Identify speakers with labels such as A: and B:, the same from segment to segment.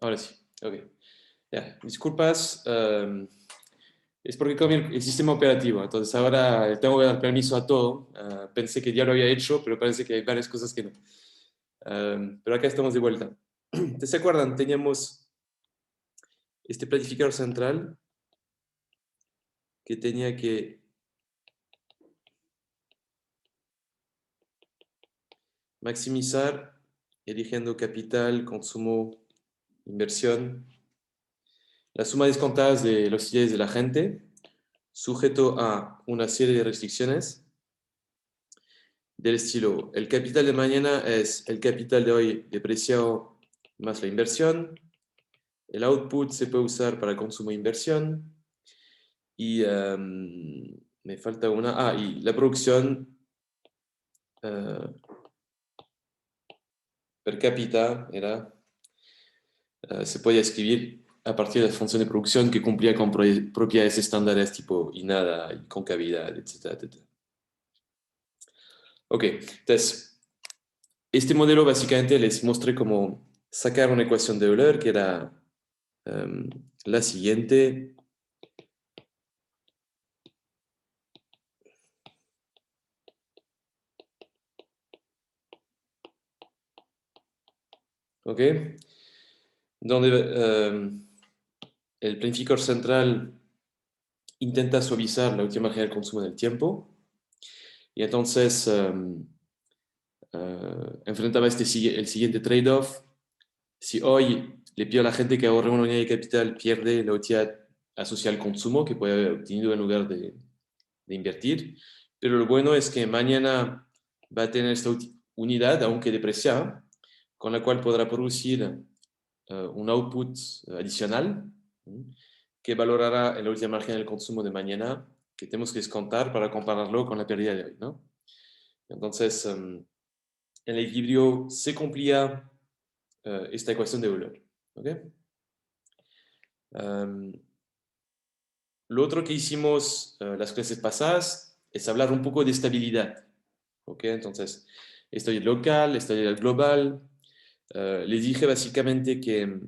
A: Ahora sí, ok. Ya, disculpas, es porque cambié el sistema operativo, entonces ahora tengo que dar permiso a todo. Pensé que ya lo había hecho, pero parece que hay varias cosas que no. Pero acá estamos de vuelta. ¿Te se acuerdan? Teníamos este planificador central que tenía que maximizar, eligiendo capital, consumo, inversión, la suma descontadas de los ideas de la gente, sujeto a una serie de restricciones del estilo, el capital de mañana es el capital de hoy depreciado más la inversión, el output se puede usar para consumo e inversión, y me falta una, y la producción uh, per cápita era, se podía escribir a partir de la función de producción que cumplía con propiedades estándares tipo y nada, y concavidad, etcétera, etcétera. Ok, entonces, este modelo básicamente les mostré cómo sacar una ecuación de Euler que era um, la siguiente. Ok, donde el planificador central intenta suavizar la última margen del consumo del tiempo y entonces enfrentaba el siguiente trade-off. Si hoy le pido a la gente que ahorre una unidad de capital, pierde la utilidad asociada al consumo que puede haber obtenido en lugar de invertir, pero lo bueno es que mañana va a tener esta unidad, aunque depreciada, con la cual podrá producir un output adicional que valorará en la última margen del consumo de mañana, que tenemos que descontar para compararlo con la pérdida de hoy, ¿no? Entonces, el equilibrio se cumplía esta ecuación de Euler. ¿Okay? Lo otro que hicimos las clases pasadas es hablar un poco de estabilidad. ¿Okay? Entonces, estabilidad local, estabilidad global. Les dije básicamente que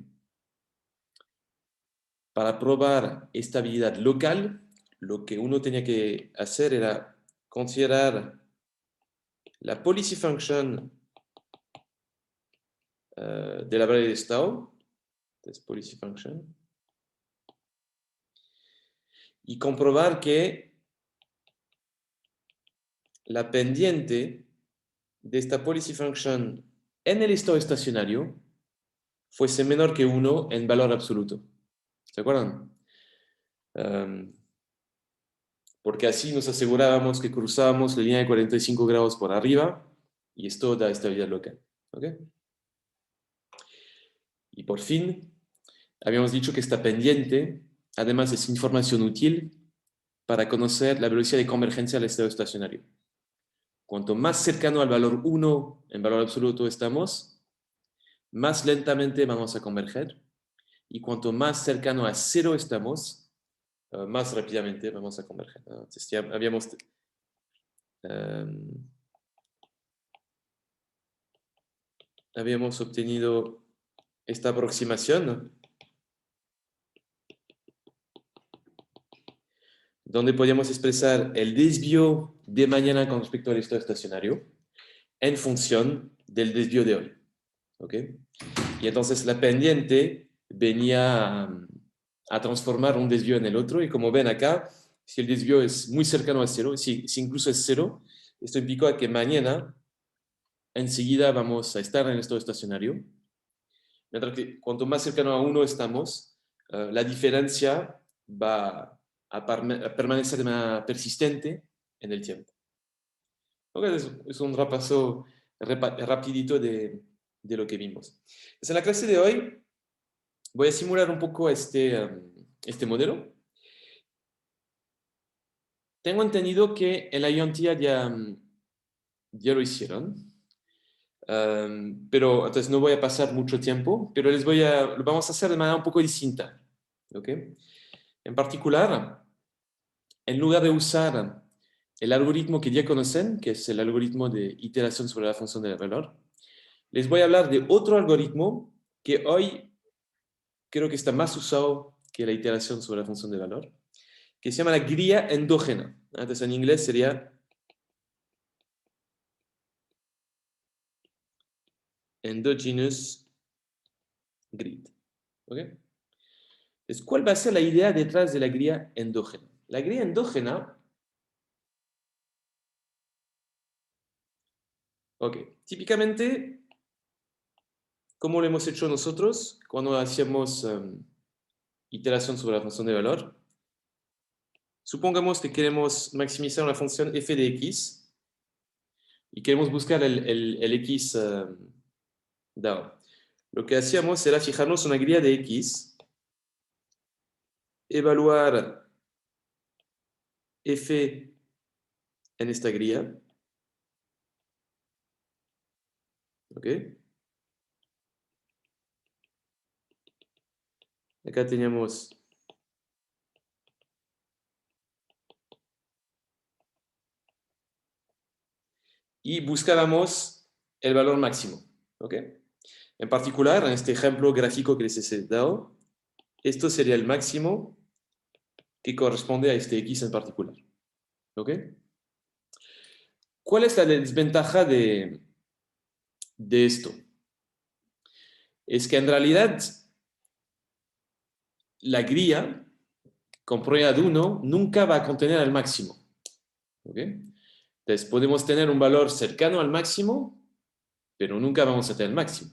A: para probar estabilidad local, lo que uno tenía que hacer era considerar la policy function de la variable de estado, entonces policy function, y comprobar que la pendiente de esta policy function en el estado estacionario fuese menor que 1 en valor absoluto. ¿Se acuerdan? Um, porque así nos asegurábamos que cruzábamos la línea de 45 grados por arriba y esto da estabilidad local. ¿Okay? Y por fin, habíamos dicho que esta pendiente, además, es información útil para conocer la velocidad de convergencia al estado estacionario. Cuanto más cercano al valor 1 en valor absoluto estamos, más lentamente vamos a converger. Y cuanto más cercano a 0 estamos, más rápidamente vamos a converger. Entonces ya habíamos obtenido esta aproximación, ¿no? Donde podíamos expresar el desvío de mañana con respecto al estado estacionario en función del desvío de hoy. ¿Ok? Y entonces la pendiente venía a transformar un desvío en el otro, y como ven acá, si el desvío es muy cercano a 0, si incluso es 0, esto implica que mañana enseguida vamos a estar en el estado estacionario, mientras que cuanto más cercano a 1 estamos, la diferencia va a permanecer de manera persistente en el tiempo. Okay, es un repaso rapidito de lo que vimos. Pues en la clase de hoy voy a simular un poco este modelo. Tengo entendido que en la IONTIA ya lo hicieron, pero entonces no voy a pasar mucho tiempo, pero lo vamos a hacer de manera un poco distinta. ¿Okay? En particular, en lugar de usar el algoritmo que ya conocen, que es el algoritmo de iteración sobre la función del valor, les voy a hablar de otro algoritmo que hoy creo que está más usado que la iteración sobre la función de valor, que se llama la grilla endógena. Entonces en inglés sería endogenous grid. ¿Ok? Entonces, ¿cuál va a ser la idea detrás de la grilla endógena? La grilla endógena, ok, típicamente, como lo hemos hecho nosotros cuando hacíamos iteración sobre la función de valor, supongamos que queremos maximizar una función f de x y queremos buscar el x dado. Lo que hacíamos era fijarnos una grilla de x, evaluar f en esta grilla, ¿ok? Acá teníamos y buscábamos el valor máximo, ¿ok? En particular, en este ejemplo gráfico que les he dado, esto sería el máximo que corresponde a este x en particular, ¿ok? ¿Cuál es la desventaja de esto? Es que en realidad la grilla con probabilidad 1 nunca va a contener el máximo, ¿ok? Entonces podemos tener un valor cercano al máximo, pero nunca vamos a tener el máximo.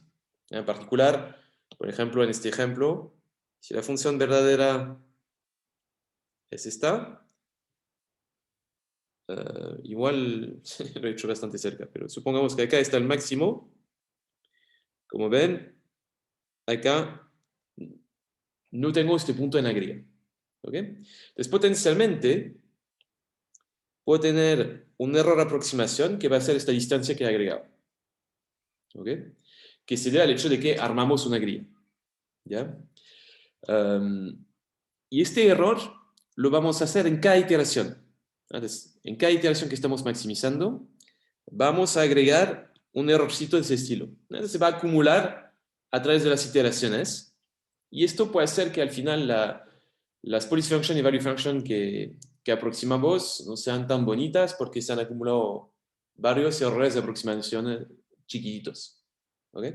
A: En particular, por ejemplo, en este ejemplo, si la función verdadera es esta, igual lo he hecho bastante cerca, pero supongamos que acá está el máximo. Como ven, acá no tengo este punto en la grilla, ¿ok? Entonces potencialmente puedo tener un error de aproximación que va a ser esta distancia que he agregado, ¿ok? Que se debe al hecho de que armamos una grilla, ¿ya? Y este error lo vamos a hacer en cada iteración. Entonces, en cada iteración que estamos maximizando, vamos a agregar un errorcito de ese estilo. Entonces, se va a acumular a través de las iteraciones y esto puede hacer que al final las policy function y value function que aproximamos no sean tan bonitas porque se han acumulado varios errores de aproximación chiquititos. ¿Ok?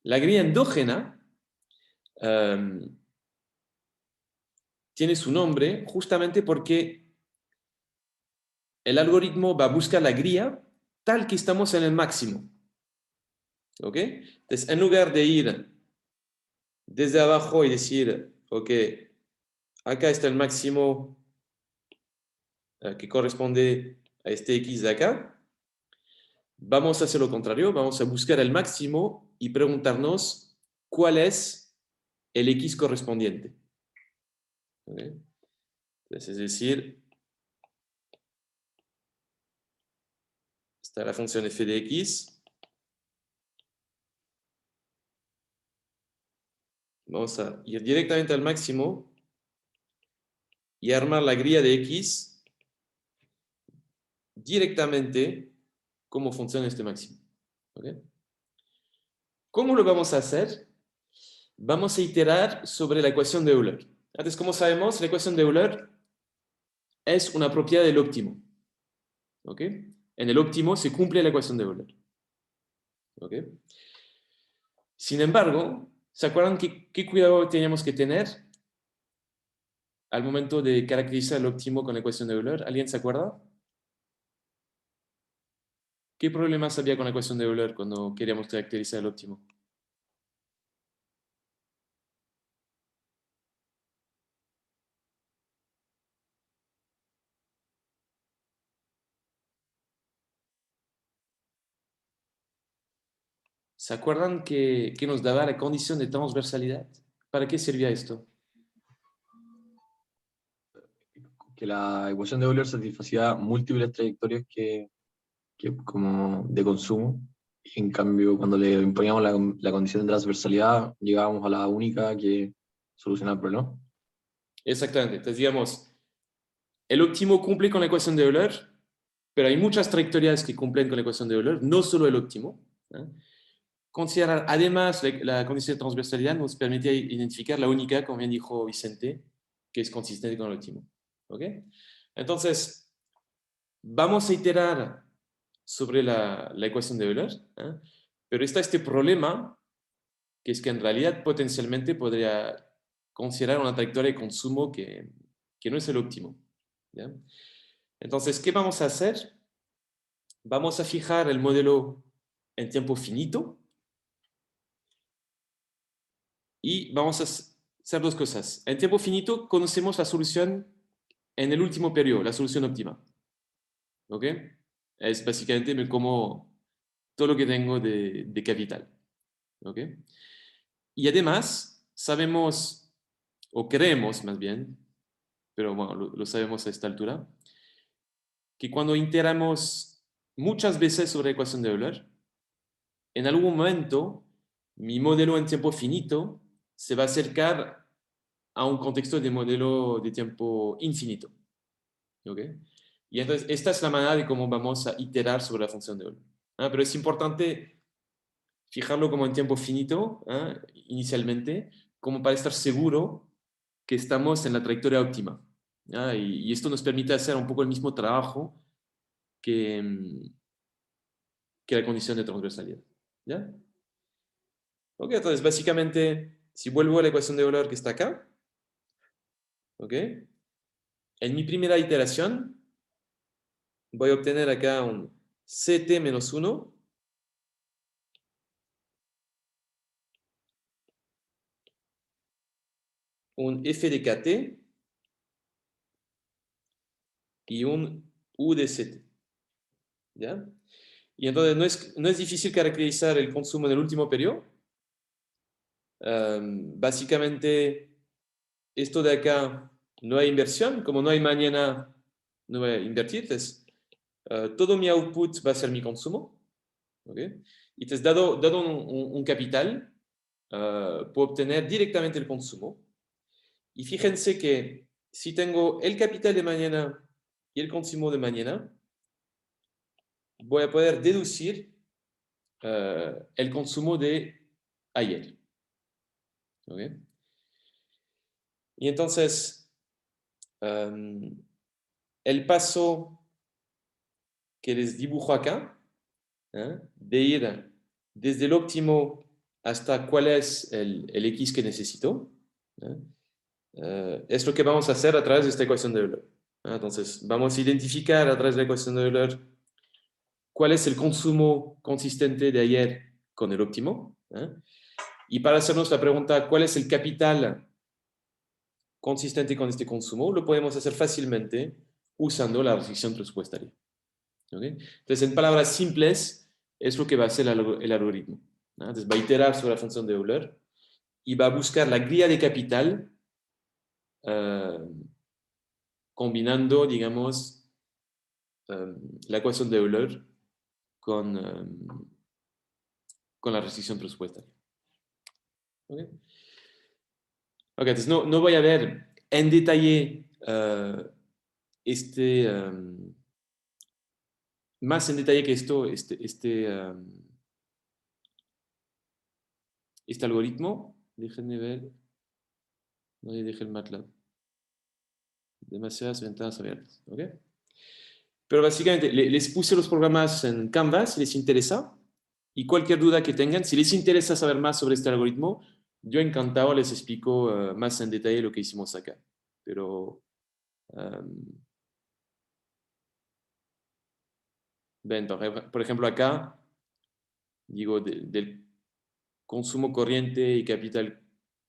A: La grilla endógena tiene su nombre justamente porque el algoritmo va a buscar la grilla tal que estamos en el máximo. ¿Ok? Entonces, en lugar de ir desde abajo y decir, ok, acá está el máximo que corresponde a este x de acá, vamos a hacer lo contrario, vamos a buscar el máximo y preguntarnos cuál es el x correspondiente. ¿Ok? Entonces, es decir, está la función f de x. Vamos a ir directamente al máximo y armar la grilla de x directamente como funciona este máximo. ¿Ok? ¿Cómo lo vamos a hacer? Vamos a iterar sobre la ecuación de Euler. Antes, como sabemos, la ecuación de Euler es una propiedad del óptimo. ¿Ok? En el óptimo se cumple la ecuación de Euler. ¿Ok? Sin embargo, ¿se acuerdan qué cuidado teníamos que tener al momento de caracterizar el óptimo con la ecuación de Euler? ¿Alguien se acuerda? ¿Qué problemas había con la ecuación de Euler cuando queríamos caracterizar el óptimo? ¿Se acuerdan que nos daba la condición de transversalidad? ¿Para qué servía esto?
B: Que la ecuación de Euler satisfacía múltiples trayectorias que como de consumo. En cambio, cuando le imponíamos la condición de transversalidad, llegábamos a la única que soluciona el problema.
A: Exactamente. Entonces, digamos, el óptimo cumple con la ecuación de Euler, pero hay muchas trayectorias que cumplen con la ecuación de Euler, no solo el óptimo, ¿eh? considerar además la condición de transversalidad nos permite identificar la única, como bien dijo Vicente, que es consistente con el óptimo. ¿Ok? Entonces, vamos a iterar sobre la ecuación de Euler, ¿eh? Pero está este problema, que es que en realidad potencialmente podría considerar una trayectoria de consumo que no es el óptimo. ¿Ya? Entonces, ¿qué vamos a hacer? Vamos a fijar el modelo en tiempo finito y vamos a hacer dos cosas. En tiempo finito conocemos la solución en el último periodo, la solución óptima. ¿Ok? Es básicamente me como todo lo que tengo de capital. ¿Ok? Y además sabemos, o creemos más bien, pero bueno, lo sabemos a esta altura, que cuando iteramos muchas veces sobre la ecuación de Euler, en algún momento mi modelo en tiempo finito se va a acercar a un contexto de modelo de tiempo infinito. ¿Ok? Y entonces esta es la manera de cómo vamos a iterar sobre la función de Euler. ¿Ah? Pero es importante fijarlo como en tiempo finito, ¿ah? Inicialmente, como para estar seguro que estamos en la trayectoria óptima. ¿Ah? Y esto nos permite hacer un poco el mismo trabajo que, que la condición de transversalidad. ¿Ya? Ok, entonces básicamente, si vuelvo a la ecuación de Euler que está acá, ¿ok? En mi primera iteración voy a obtener acá un ct menos 1 un f de kt y un u de ct. ¿Ya? Y entonces no es difícil caracterizar el consumo en el último periodo. Básicamente, esto de acá no hay inversión, como no hay mañana, no voy a invertir, entonces todo mi output va a ser mi consumo. ¿Okay? Y entonces, dado un capital, puedo obtener directamente el consumo. Y fíjense que si tengo el capital de mañana y el consumo de mañana, voy a poder deducir el consumo de ayer. ¿Okay? Y entonces, el paso que les dibujo acá, de ir desde el óptimo hasta cuál es el X que necesito, es lo que vamos a hacer a través de esta ecuación de Euler. Entonces, vamos a identificar a través de la ecuación de Euler cuál es el consumo consistente de ayer con el óptimo. Y para hacernos la pregunta, ¿cuál es el capital consistente con este consumo? Lo podemos hacer fácilmente usando la restricción presupuestaria. ¿Okay? Entonces, en palabras simples, es lo que va a hacer el algoritmo. Entonces, va a iterar sobre la función de Euler y va a buscar la grilla de capital combinando, digamos, la ecuación de Euler con, con la restricción presupuestaria. ¿Okay? Ok, entonces no voy a ver en detalle este, más en detalle que esto, este algoritmo. Déjenme ver. No dejé el MATLAB. Demasiadas ventanas abiertas. ¿Ok? Pero básicamente les puse los programas en Canva si les interesa. Y cualquier duda que tengan, si les interesa saber más sobre este algoritmo, yo encantado les explico más en detalle lo que hicimos acá. Pero, ven, por ejemplo, acá, digo, del consumo corriente y capital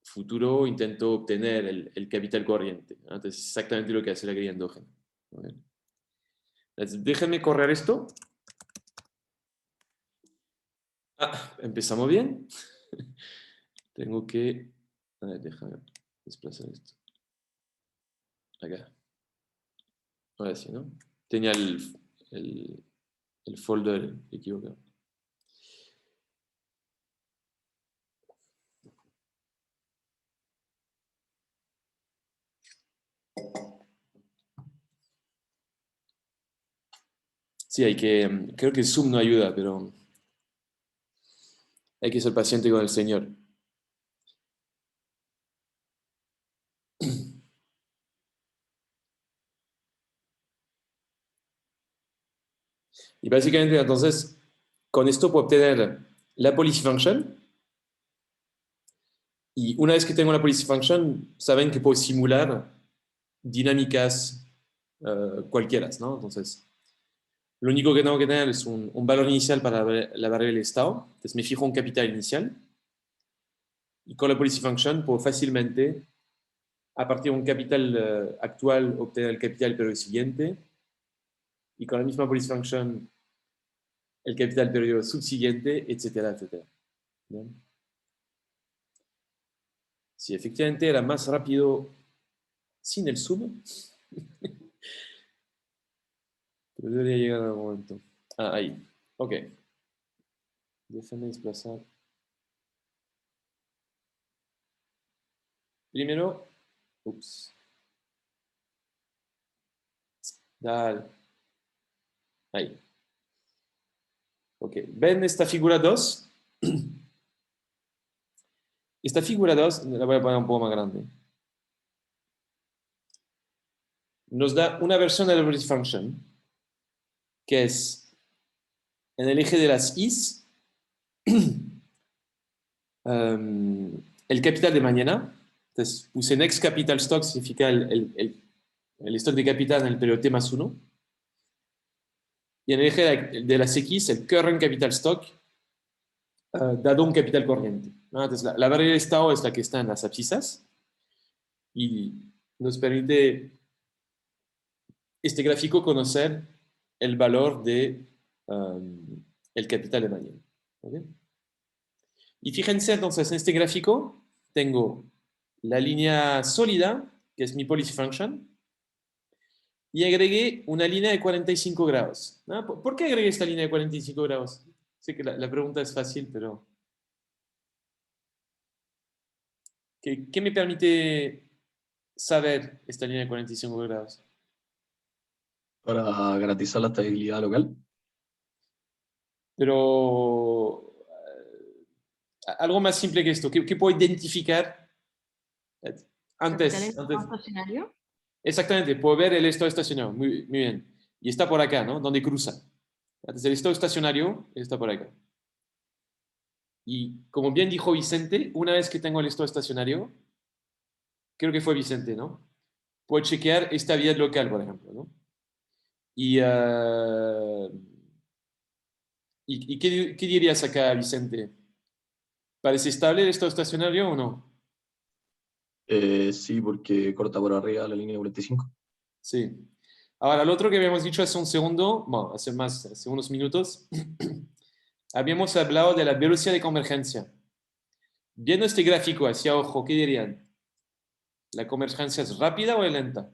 A: futuro, intento obtener el capital corriente. Entonces, es exactamente lo que hace la grilla endógena. ¿Okay? Entonces, déjenme correr esto. Empezamos bien. Tengo que... A ver, déjame desplazar esto. Acá. Ahora sí, ¿no? Tenía el, el folder equivocado. Sí, hay que... Creo que Zoom no ayuda, pero... hay que ser paciente con el Señor. Y básicamente, entonces, con esto puedo obtener la policy function. Y una vez que tengo la policy function, saben que puedo simular dinámicas cualquiera, ¿no? Entonces, lo único que tengo que tener es un valor inicial para la variable estado. Entonces, me fijo un capital inicial. Y con la policy function puedo fácilmente, a partir de un capital actual, obtener el capital del periodo siguiente. Y con la misma policy function, el capital del periodo subsiguiente, etcétera, etcétera. ¿Bien? Si efectivamente era más rápido sin el sum, pero debería llegar al momento. Ah, ahí. Ok. Déjame desplazar. Primero, ups. Dale. Ahí. Ok. ¿Ven esta figura 2? Esta figura 2 la voy a poner un poco más grande. Nos da una versión de la policy function que es en el eje de las i's el capital de mañana. Entonces puse next capital stock, significa el stock de capital en el periodo T más 1. Y en el eje de las X, el current capital stock, dado un capital corriente, ¿no? Entonces, la variable de estado es la que está en las abscisas y nos permite este gráfico conocer el valor de el capital de mañana. ¿Okay? Y fíjense entonces, en este gráfico tengo la línea sólida, que es mi policy function, y agregué una línea de 45 grados. ¿No? ¿Por qué agregué esta línea de 45 grados? Sé que la pregunta es fácil, pero ¿qué me permite saber esta línea de 45 grados?
B: Para garantizar la estabilidad local.
A: Pero algo más simple que esto, ¿qué puedo identificar antes?
C: Estacionario.
A: Exactamente, puedo ver el estado estacionario, muy bien. Y está por acá, ¿no? Donde cruza. Entonces, el estado estacionario está por acá. Y como bien dijo Vicente, una vez que tengo el estado estacionario, creo que fue Vicente, ¿no? Puedo chequear estabilidad local, por ejemplo, ¿no? Y, ¿qué dirías acá, Vicente? ¿Parece estable el estado estacionario o no?
B: Sí, porque corta por arriba la línea 45.
A: Sí. Ahora, lo otro que habíamos dicho hace un segundo, bueno, hace unos minutos, habíamos hablado de la velocidad de convergencia. Viendo este gráfico hacia ojo, ¿qué dirían? ¿La convergencia es rápida o es lenta?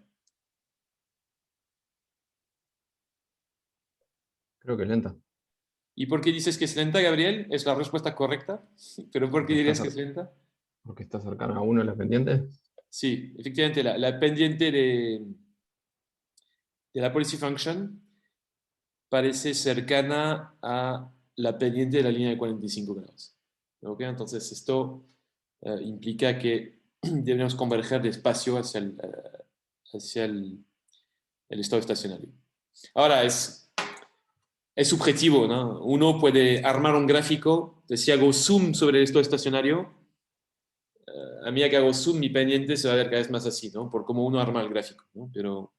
D: Creo que es lenta.
A: ¿Y por qué dices que es lenta, Gabriel? ¿Es la respuesta correcta? ¿Pero por qué dirías que es lenta?
D: Porque está cercana a uno de las pendientes.
A: Sí, efectivamente, la pendiente de la policy function parece cercana a la pendiente de la línea de 45 grados. ¿Okay? Entonces, esto implica que debemos converger despacio hacia el estado estacionario. Ahora, es subjetivo, ¿no? Uno puede armar un gráfico, si hago zoom sobre el estado estacionario, a medida que hago zoom, mi pendiente se va a ver cada vez más así, ¿no? Por cómo uno arma el gráfico, ¿no? Pero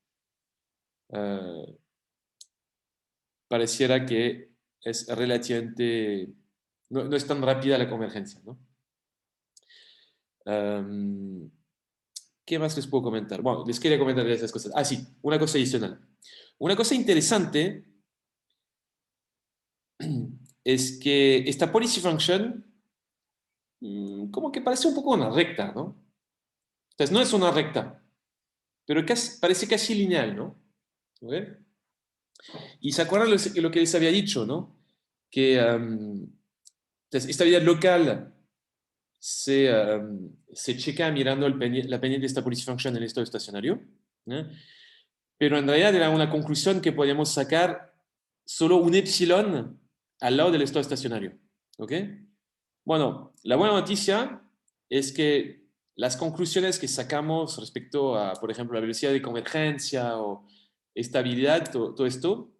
A: pareciera que es relativamente, no es tan rápida la convergencia, ¿no? ¿Qué más les puedo comentar? Bueno, les quería comentar esas cosas. Ah, sí, una cosa adicional. Una cosa interesante es que esta policy function como que parece un poco una recta, ¿no? Entonces, no es una recta, pero parece casi lineal, ¿no? ¿Ok? Y se acuerdan lo que les había dicho, ¿no? Que entonces, esta vida local se checa mirando la pendiente de esta policy function en el estado estacionario, ¿no? Pero en realidad era una conclusión que podíamos sacar solo un epsilon al lado del estado estacionario. ¿Ok? Bueno, la buena noticia es que las conclusiones que sacamos respecto a, por ejemplo, la velocidad de convergencia o estabilidad, todo esto,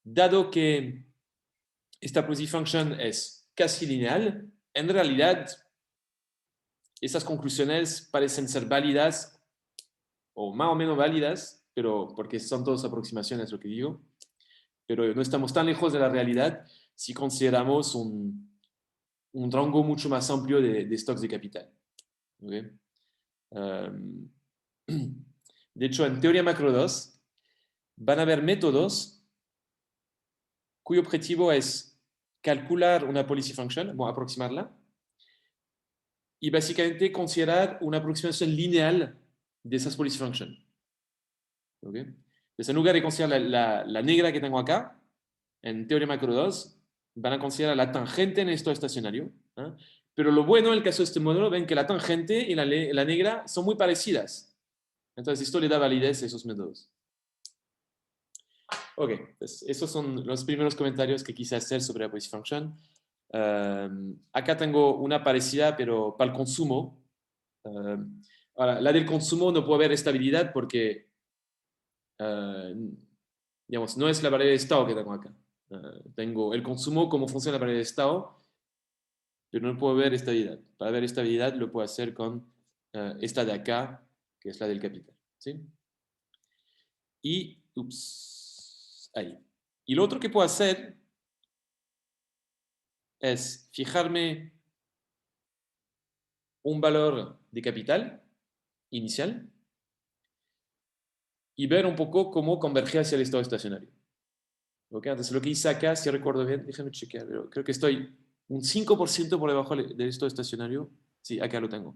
A: dado que esta positive function es casi lineal, en realidad estas conclusiones parecen ser válidas o más o menos válidas, pero porque son todas aproximaciones, lo que digo, pero no estamos tan lejos de la realidad si consideramos un rango mucho más amplio de stocks de capital. ¿Okay? De hecho, en teoría macro 2 van a haber métodos cuyo objetivo es calcular una policy function, bueno, aproximarla, y básicamente considerar una aproximación lineal de esas policy function. ¿Okay? Entonces, en lugar de considerar la negra que tengo acá, en teoría macro 2, van a considerar la tangente en el estado estacionario. ¿Eh? Pero lo bueno en el caso de este modelo, ven que la tangente y la negra son muy parecidas. Entonces, esto le da validez a esos métodos. Ok, pues esos son los primeros comentarios que quise hacer sobre la policy function. Acá tengo una parecida, pero para el consumo. Ahora, la del consumo no puede haber estabilidad porque, digamos, no es la variable de estado que tengo acá. Tengo el consumo como funciona la variable de estado, pero no puedo ver estabilidad. Para ver estabilidad lo puedo hacer con esta de acá, que es la del capital. ¿Sí? Y, ahí. Y lo otro que puedo hacer es fijarme un valor de capital inicial y ver un poco cómo converge hacia el estado estacionario. ¿Okay? Entonces lo que hice acá, si recuerdo bien, déjame chequear, pero creo que estoy un 5% por debajo del estado estacionario. Sí, acá lo tengo.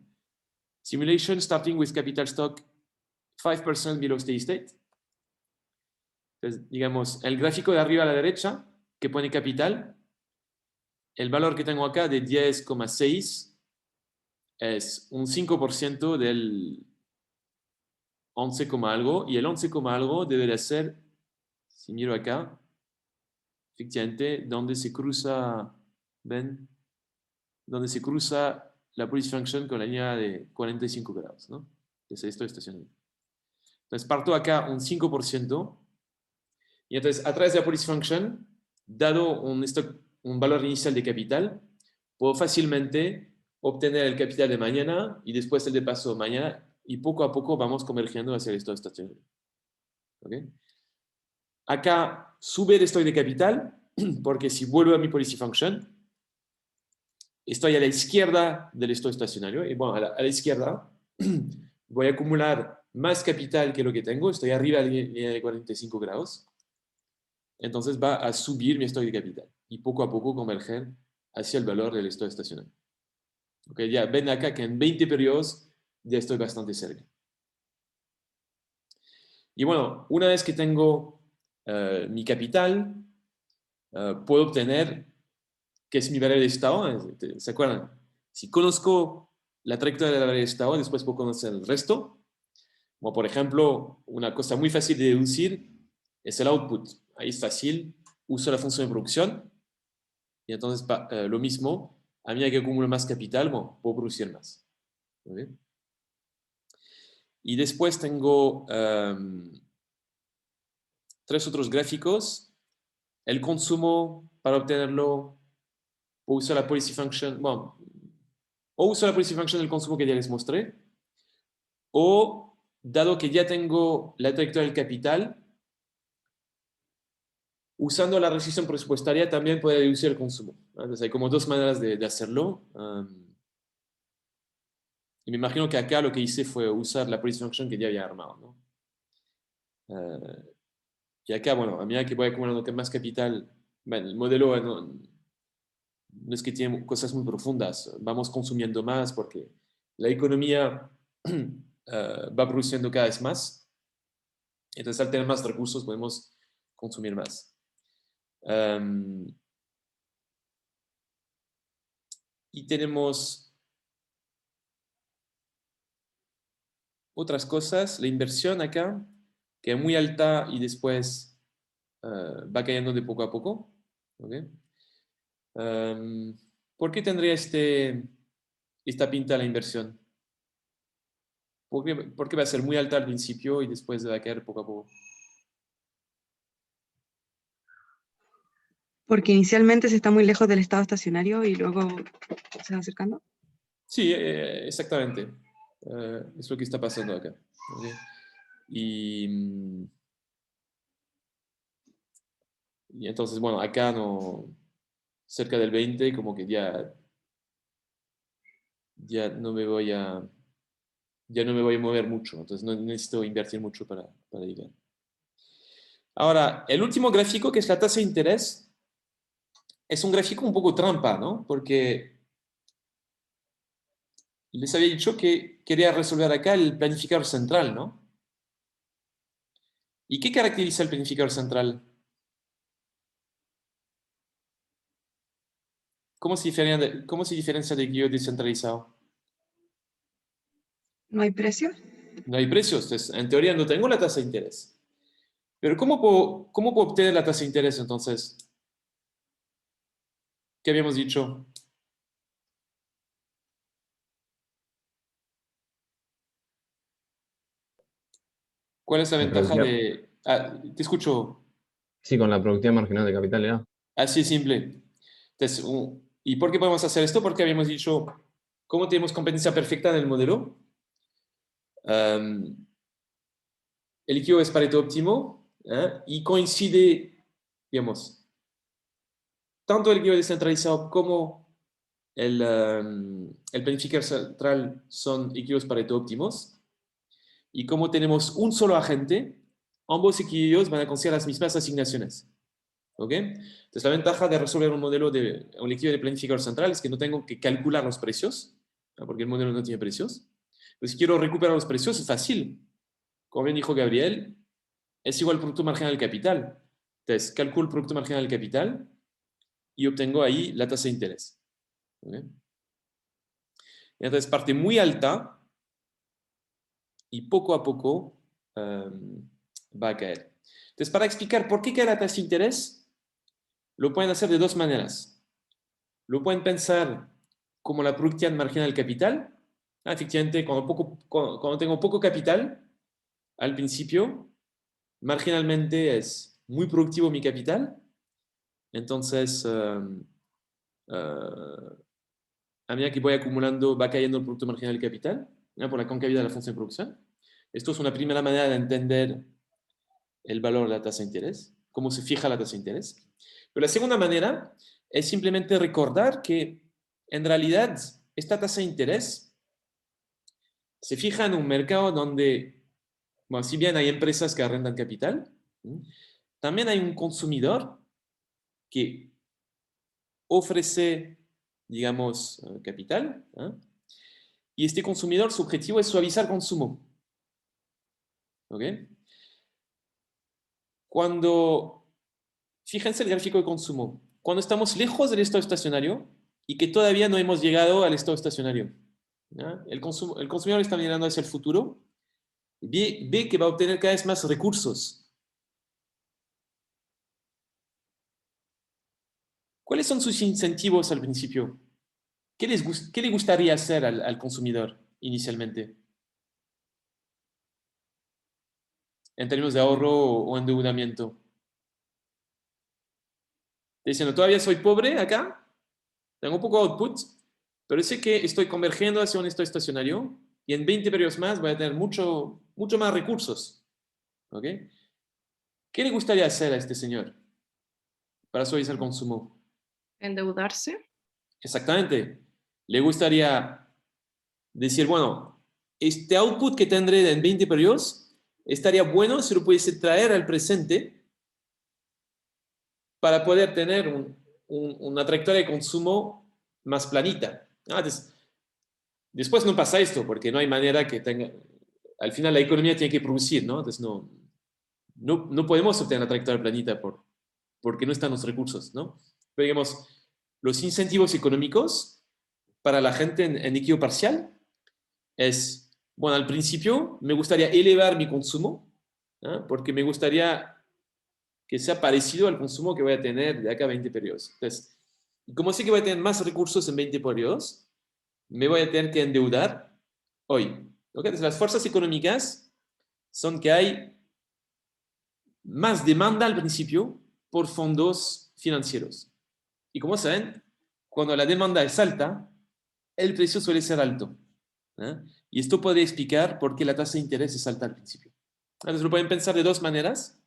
A: Simulation starting with capital stock 5% below steady state. Entonces, digamos, el gráfico de arriba a la derecha, que pone capital, el valor que tengo acá de 10,6 es un 5% del 11, algo, y el 11, algo debe de ser, si miro acá, efectivamente, donde se cruza, ven, donde se cruza la policy function con la línea de 45 grados, ¿no? Que es esto estacionario. Entonces parto acá un 5%, y entonces a través de la policy function, dado un valor inicial de capital, puedo fácilmente obtener el capital de mañana y después el de paso mañana, y poco a poco vamos convergiendo hacia el estado estacionario. ¿Okay? Acá sube el stock de capital, porque si vuelvo a mi policy function, estoy a la izquierda del estado estacionario, y bueno, a la izquierda voy a acumular más capital que lo que tengo, estoy arriba de la línea de 45 grados, entonces va a subir mi stock de capital, y poco a poco converger hacia el valor del estado estacionario. Okay, ya ven acá que en 20 periodos ya estoy bastante cerca. Y bueno, una vez que tengo mi capital, puedo obtener qué es mi variable de estado. ¿Se acuerdan? Si conozco la trayectoria de la variable de estado, después puedo conocer el resto. Como por ejemplo, una cosa muy fácil de deducir es el output. Ahí es fácil, uso la función de producción y entonces lo mismo, a medida que acumulo más capital, bueno, puedo producir más. ¿Okay? Y después tengo tres otros gráficos. El consumo, para obtenerlo, puedo usar la policy function, bueno, o uso la policy function del consumo que ya les mostré, o dado que ya tengo la trayectoria del capital, usando la restricción presupuestaria también puedo deducir el consumo. Entonces hay como dos maneras de hacerlo. Y me imagino que acá lo que hice fue usar la policy function que ya había armado, ¿no? Y acá, bueno, a medida que voy acumulando más capital, bueno, el modelo no es que tiene cosas muy profundas, vamos consumiendo más porque la economía va produciendo cada vez más, entonces al tener más recursos podemos consumir más. Y tenemos otras cosas, la inversión acá, que es muy alta y después va cayendo de poco a poco. ¿Okay? ¿Por qué tendría esta pinta la inversión? Porque va a ser muy alta al principio y después va a caer poco a poco.
C: Porque inicialmente se está muy lejos del estado estacionario y luego se va acercando.
A: Sí, exactamente. Es lo que está pasando acá. ¿Ok? Y entonces, bueno, acá no, cerca del 20, como que ya no me voy a, ya no me voy a mover mucho. Entonces no necesito invertir mucho para llegar. Ahora, el último gráfico, que es la tasa de interés, es un gráfico un poco trampa, ¿no? Porque les había dicho que quería resolver acá el planificador central, ¿no? ¿Y qué caracteriza el planificador central? ¿Cómo se diferencia del guío descentralizado?
C: ¿No hay precio?
A: No hay precios, entonces en teoría no tengo la tasa de interés. Pero cómo puedo obtener la tasa de interés entonces? ¿Qué habíamos dicho? ¿Cuál es la
D: La
A: ventaja
D: productividad.
A: de... Ah, te escucho.
D: Sí, con la productividad marginal de capital, ¿ya?
A: Así es simple. Entonces, ¿y por qué podemos hacer esto? Porque habíamos dicho, ¿cómo tenemos competencia perfecta en el modelo? Um, el equilibrio es Pareto óptimo, ¿eh? Y coincide, digamos, tanto el equilibrio descentralizado como el planificador central son equilibrios Pareto óptimos. Y como tenemos un solo agente, ambos equilibrios van a considerar las mismas asignaciones. ¿Ok? Entonces, la ventaja de resolver un modelo de un equilibrio de planificador central es que no tengo que calcular los precios, ¿no? Porque el modelo no tiene precios. Pero si quiero recuperar los precios, es fácil. Como bien dijo Gabriel, es igual al producto marginal del capital. Entonces, calculo el producto marginal del capital y obtengo ahí la tasa de interés. ¿Ok? Y entonces, parte muy alta y poco a poco va a caer. Entonces, para explicar por qué cae la tasa de interés, lo pueden hacer de dos maneras. Lo pueden pensar como la productividad marginal del capital. Efectivamente, cuando tengo poco capital, al principio, marginalmente es muy productivo mi capital. Entonces, a medida que voy acumulando, va cayendo el producto marginal del capital, ¿no? Por la concavidad de la función de producción. Esto es una primera manera de entender el valor de la tasa de interés, cómo se fija la tasa de interés. Pero la segunda manera es simplemente recordar que en realidad esta tasa de interés se fija en un mercado donde, bueno, si bien hay empresas que arrendan capital, también hay un consumidor que ofrece, digamos, capital, ¿eh? Y este consumidor, su objetivo es suavizar el consumo. ¿Ok? Fíjense el gráfico de consumo, cuando estamos lejos del estado estacionario y que todavía no hemos llegado al estado estacionario, ¿ya? El consumidor está mirando hacia el futuro, ve que va a obtener cada vez más recursos. ¿Cuáles son sus incentivos al principio? ¿Qué le gustaría hacer al consumidor inicialmente? En términos de ahorro o endeudamiento. Diciendo, todavía soy pobre acá, tengo poco output, pero sé que estoy convergiendo hacia un estado estacionario y en 20 periodos más voy a tener mucho más recursos. ¿Ok? ¿Qué le gustaría hacer a este señor para suavizar el consumo?
E: Endeudarse.
A: Exactamente. Le gustaría decir, bueno, este output que tendré en 20 periodos estaría bueno si lo pudiese traer al presente para poder tener una trayectoria de consumo más planita. Después no pasa esto, porque no hay manera que tenga... Al final la economía tiene que producir, ¿no? Entonces no podemos obtener una trayectoria planita porque no están los recursos, ¿no? Pero digamos, los incentivos económicos para la gente en equilibrio parcial es, bueno, al principio me gustaría elevar mi consumo, ¿no? Porque me gustaría que sea parecido al consumo que voy a tener de acá a 20 periodos. Entonces, Y como sé que voy a tener más recursos en 20 periodos, me voy a tener que endeudar hoy. ¿Okay? Entonces, las fuerzas económicas son que hay más demanda al principio por fondos financieros. Y como saben, cuando la demanda es alta, el precio suele ser alto. ¿Eh? Y esto puede explicar por qué la tasa de interés es alta al principio. Entonces lo pueden pensar de dos maneras.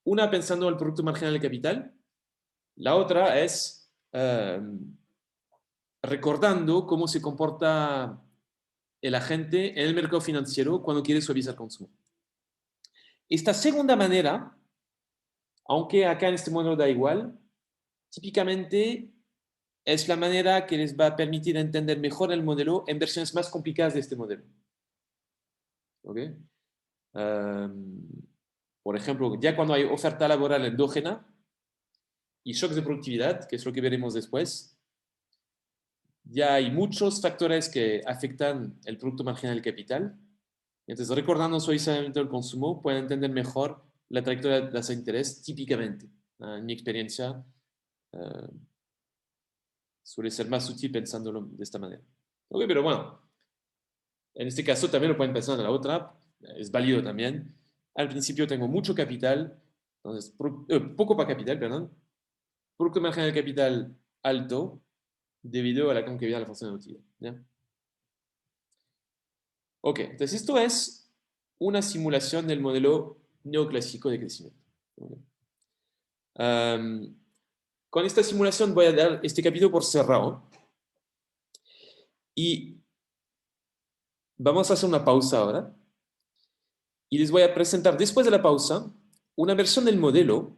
A: Una pensando en el producto marginal de capital. La otra es recordando cómo se comporta el agente en el mercado financiero cuando quiere suavizar consumo. Esta segunda manera, aunque acá en este modelo da igual, típicamente es la manera que les va a permitir entender mejor el modelo en versiones más complicadas de este modelo. ¿Ok? Por ejemplo, ya cuando hay oferta laboral endógena y shocks de productividad, que es lo que veremos después, ya hay muchos factores que afectan el producto marginal del capital. Entonces, recordando suavizamiento del consumo, pueden entender mejor la trayectoria de tasa de interés típicamente. En mi experiencia, suele ser más útil pensándolo de esta manera. Ok, pero bueno, en este caso también lo pueden pensar en la otra, es válido también. Al principio tengo mucho capital, entonces, poco para capital, perdón. Producto marginal de capital alto debido a la concavidad de la función de utilidad. ¿Ya? Ok, entonces esto es una simulación del modelo neoclásico de crecimiento. Okay. Con esta simulación voy a dar este capítulo por cerrado y vamos a hacer una pausa ahora y les voy a presentar después de la pausa una versión del modelo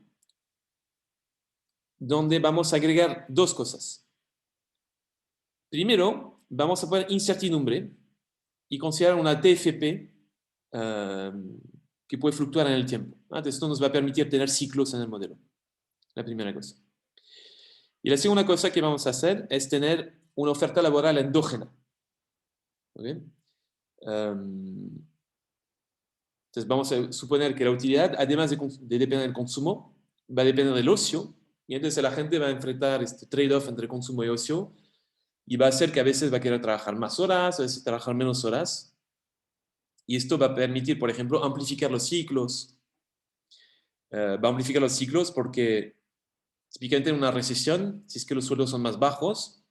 A: donde vamos a agregar dos cosas. Primero, vamos a poner incertidumbre y considerar una TFP que puede fluctuar en el tiempo. Entonces, esto nos va a permitir tener ciclos en el modelo. La primera cosa. Y la segunda cosa que vamos a hacer es tener una oferta laboral endógena. ¿Okay? Entonces, vamos a suponer que la utilidad, además de depender del consumo, va a depender del ocio. Y entonces la gente va a enfrentar este trade-off entre consumo y ocio y va a hacer que a veces va a querer trabajar más horas, a veces trabajar menos horas. Y esto va a permitir, por ejemplo, amplificar los ciclos. Va a amplificar los ciclos porque típicamente en una recesión, si es que los sueldos son más bajos,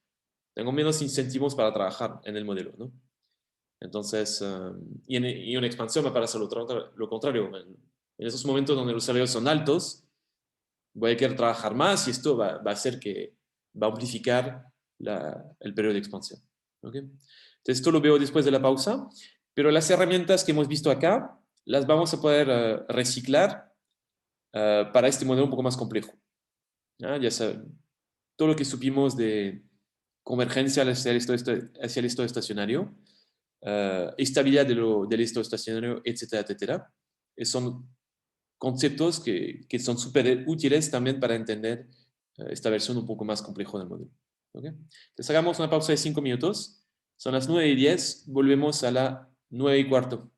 A: tengo menos incentivos para trabajar en el modelo, ¿no? Entonces, y una expansión me parece lo contrario. En esos momentos donde los salarios son altos, voy a querer trabajar más y esto va a hacer que va a amplificar el periodo de expansión. ¿Okay? Entonces, esto lo veo después de la pausa, pero las herramientas que hemos visto acá las vamos a poder reciclar para este modelo un poco más complejo. Ya saben, todo lo que supimos de convergencia hacia el estado estacionario, estabilidad del estado estacionario, etcétera, etcétera. Son conceptos que son súper útiles también para entender esta versión un poco más compleja del modelo. ¿Okay? Entonces hagamos una pausa de 5 minutos. Son las 9:10, volvemos a las 9:15.